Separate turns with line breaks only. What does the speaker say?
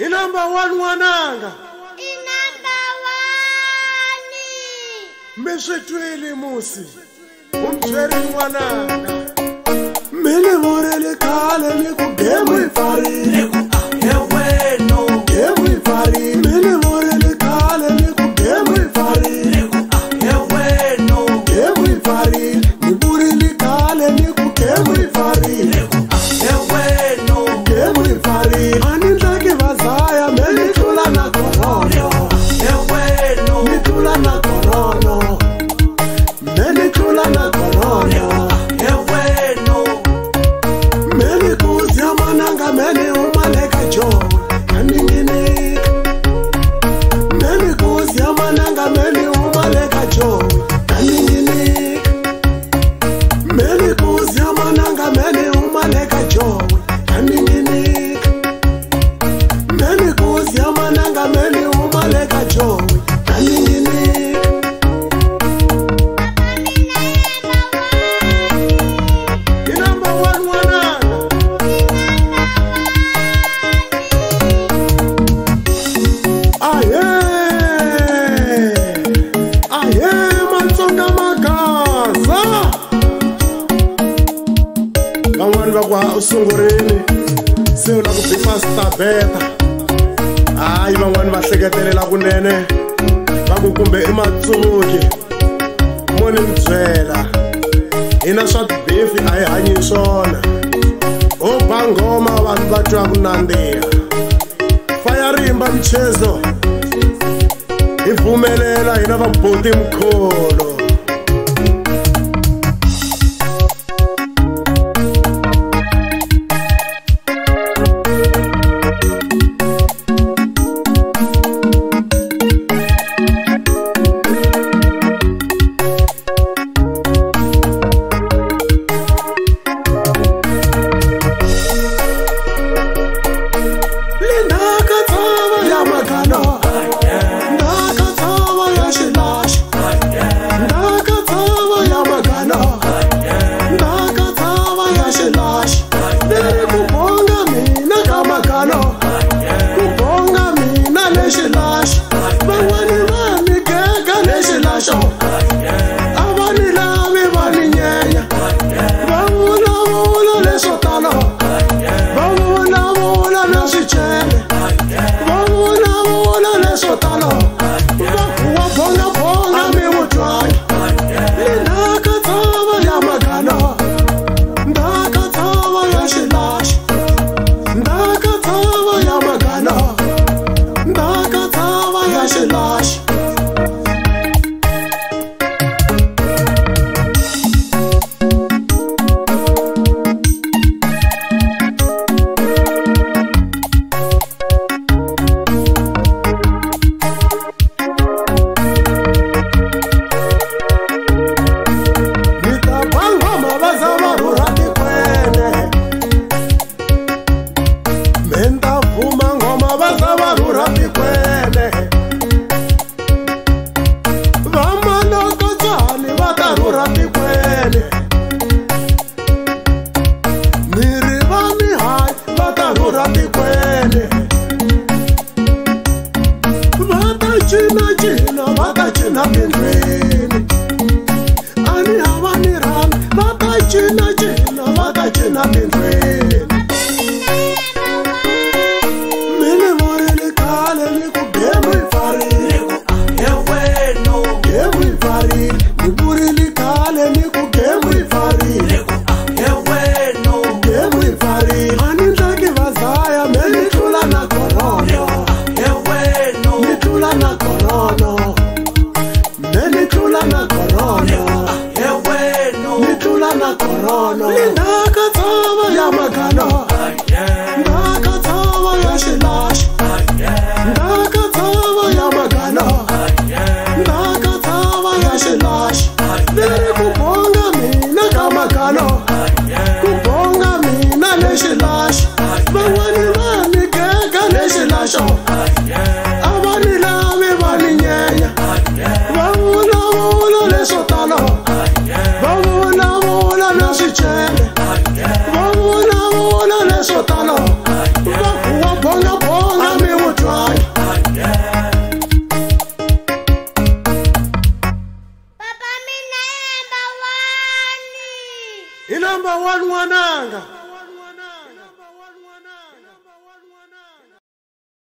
Inamba one wananga.
Inamba one.
Meshetwele musi. Umjeri wananga. Mele morele kale liku gemu ifari.
Liku aheweno.
Gemu ifari. Mele morele kale liku gemu ifari.
Liku aheweno.
Gemu ifari. Niburili kale liku gemu ifari.
Liku aheweno.
Gemu ifari. Anindaki vazaya mele tula na korono.
Aheweno.
Mitula na korono. Mele tula na korono. Mele kuzi amananga mele umaleka jo. Kaningini. Mele kuzi amananga mele umaleka jo. Kaningini. Mele kuzi amananga mele umaleka jo. Kaningini. Mele kuzi amananga mele umaleka jo. Kaningini. Inamba one wananga. Aye, Matsonga Magaza. Van'wani va kwa usungurini se u la ku bifa stabeta. Hayi van'wani va hleketelela kunene va ku kumbe i Matsuki. Mo ni mi byela hina swa tibifi a hi hanyi swona. Ho ba nghoma vanhu va twa ku nandziha. Faya rimba Mchezo hi pfumelela hina va Buti Mkholo. Sotalo i number 1 wananga